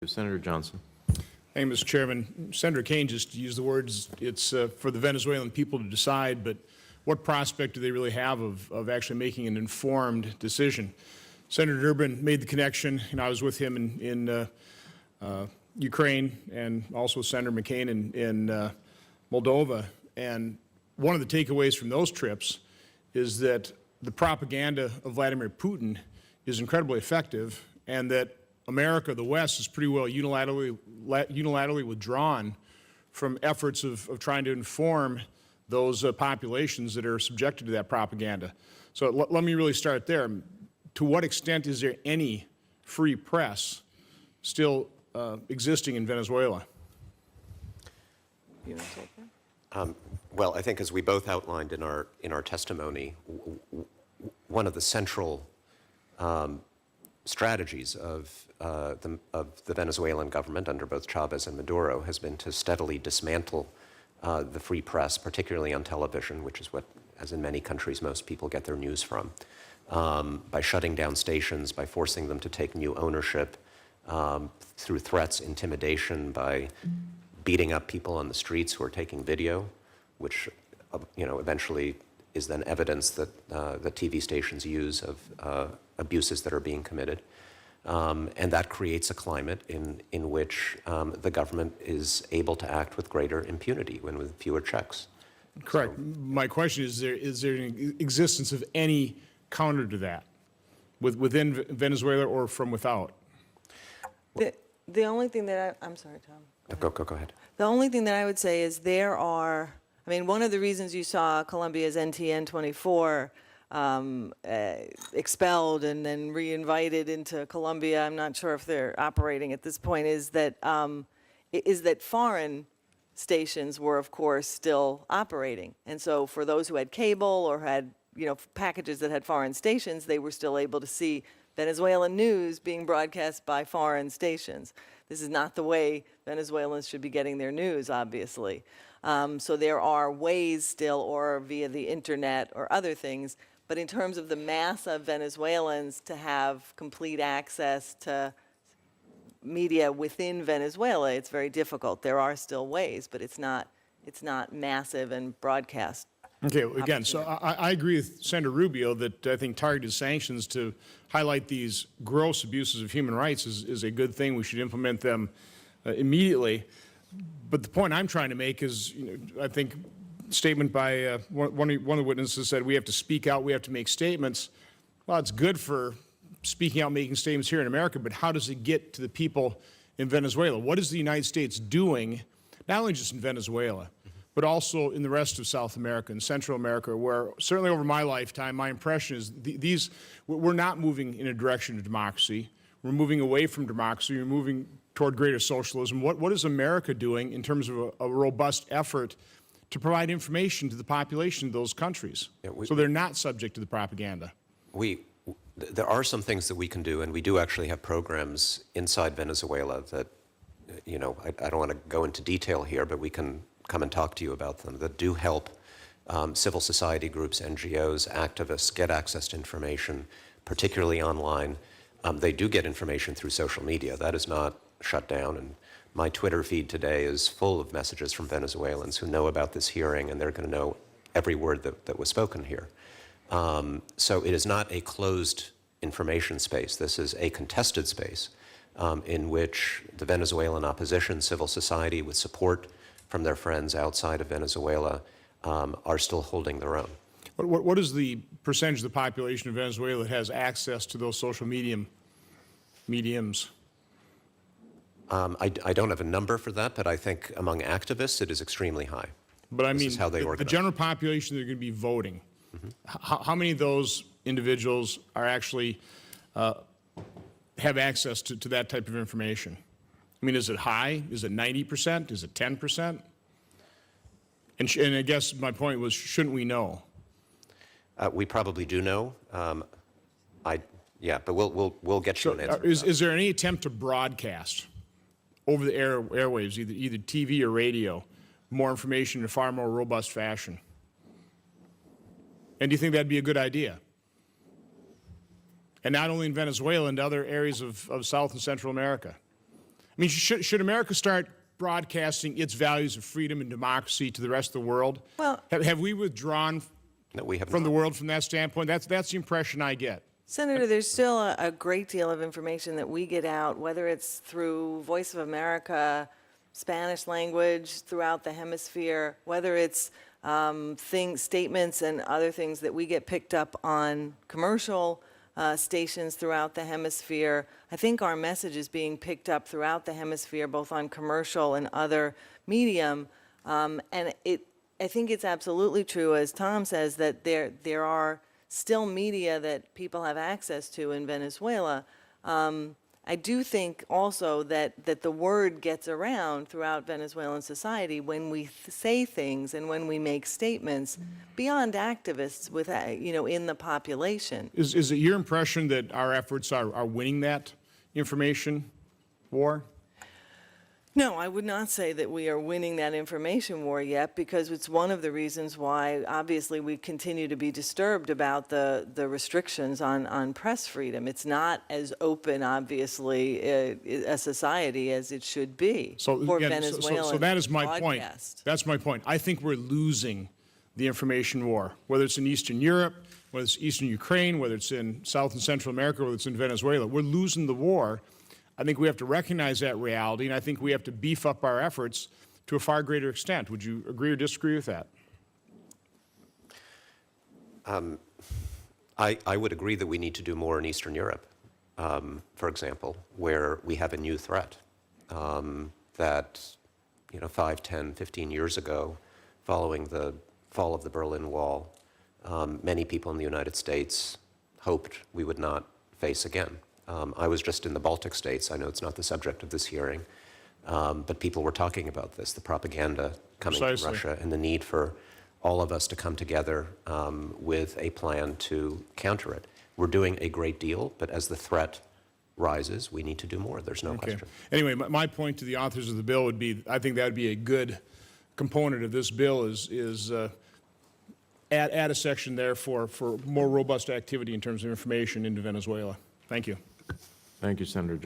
Senator Johnson. Thank you, Mr. Chairman. Senator Kaine just used the words, it's for the Venezuelan people to decide, but what prospect do they really have of actually making an informed decision? Senator Durbin made the connection, and I was with him in Ukraine and also with Senator McCain in Moldova. And one of the takeaways from those trips is that the propaganda of Vladimir Putin is incredibly effective, and that America, the West, is pretty well unilaterally withdrawn from efforts of trying to inform those populations that are subjected to that propaganda. So let me really start there. To what extent is there any free press still existing in Venezuela? You want to take that? Well, I think as we both outlined in our testimony, one of the central strategies of the Venezuelan government under both Chavez and Maduro has been to steadily dismantle the free press, particularly on television, which is what, as in many countries, most people get their news from, by shutting down stations, by forcing them to take new ownership, through threats, intimidation, by beating up people on the streets who are taking video, which eventually is then evidence that the TV stations use of abuses that are being committed. And that creates a climate in which the government is able to act with greater impunity when with fewer checks. Correct. So, my question is there an existence of any counter to that within Venezuela or from without? The only thing that I'm sorry, Tom. Go ahead. The only thing that I would say is there are, one of the reasons you saw Colombia's NTN 24 expelled and then reinvited into Colombia, I'm not sure if they're operating at this point, is that foreign stations were, of course, still operating. And so for those who had cable or had packages that had foreign stations, they were still able to see Venezuelan news being broadcast by foreign stations. This is not the way Venezuelans should be getting their news, obviously. So there are ways still, or via the internet or other things, but in terms of the mass of Venezuelans to have complete access to media within Venezuela, it's very difficult. There are still ways, but it's not massive and broadcast. Okay, again, so I agree with Senator Rubio that I think targeted sanctions to highlight these gross abuses of human rights is a good thing. We should implement them immediately. But the point I'm trying to make is, I think statement by one of the witnesses said we have to speak out, we have to make statements. Well, it's good for speaking out, making statements here in America, but how does it get to the people in Venezuela? What is the United States doing, not only just in Venezuela, but also in the rest of South America and Central America, where certainly over my lifetime, my impression is we're not moving in a direction of democracy. We're moving away from democracy. We're moving toward greater socialism. What is America doing in terms of a robust effort to provide information to the population of those countries so they're not subject to the propaganda? There are some things that we can do, and we do actually have programs inside Venezuela that, I don't want to go into detail here, but we can come and talk to you about them, that do help civil society groups, NGOs, activists get access to information, particularly online. They do get information through social media. That is not shut down. And my Twitter feed today is full of messages from Venezuelans who know about this hearing, and they're going to know every word that was spoken here. So it is not a closed information space. This is a contested space in which the Venezuelan opposition, civil society, with support from their friends outside of Venezuela, are still holding their own. What is the percentage of the population of Venezuela that has access to those social mediums? I don't have a number for that, but I think among activists it is extremely high. But I mean, how they the general population that are going to be voting, how many of those individuals are actually have access to that type of information? I mean, is it high? Is it 90%? Is it 10%? And I guess my point was, shouldn't we know? We probably do know. Yeah, but we'll get you an answer. Is there any attempt to broadcast over the airwaves, either TV or radio, more information in a far more robust fashion? And do you think that'd be a good idea? And not only in Venezuela, and other areas of South and Central America. I mean, should America start broadcasting its values of freedom and democracy to the rest of the world? Well- Have we withdrawn No, we have from the not. world from that standpoint? That's the impression I get. Senator, there's still a great deal of information that we get out, whether it's through Voice of America, Spanish language throughout the hemisphere, whether it's statements and other things that we get picked up on commercial stations throughout the hemisphere. I think our message is being picked up throughout the hemisphere, both on commercial and other medium. And I think it's absolutely true, as Tom says, that there are still media that people have access to in Venezuela. I do think also that the word gets around throughout Venezuelan society when we say things and when we make statements beyond activists with, in the population. Is it your impression that our efforts are winning that information war? No, I would not say that we are winning that information war yet, because it's one of the reasons why, obviously, we continue to be disturbed about the restrictions on press freedom. It's not as open, obviously, a society as it should be for again, Venezuelan so that is my point. broadcast. That's my point. I think we're losing the information war, whether it's in Eastern Europe, whether it's Eastern Ukraine, whether it's in South and Central America, whether it's in Venezuela. We're losing the war. I think we have to recognize that reality, and I think we have to beef up our efforts to a far greater extent. Would you agree or disagree with that? I would agree that we need to do more in Eastern Europe, for example, where we have a new threat that, 5, 10, 15 years ago, following the fall of the Berlin Wall, many people in the United States hoped we would not face again. I was just in the Baltic states. I know it's not the subject of this hearing, but people were talking about this, the propaganda coming from Precisely. Russia, and the need for all of us to come together with a plan to counter it. We're doing a great deal, but as the threat rises, we need to do more. There's no Okay. question. Anyway, my point to the authors of the bill would be, I think that would be a good component of this bill is add a section there for more robust activity in terms of information into Venezuela. Thank you. Thank you, Senator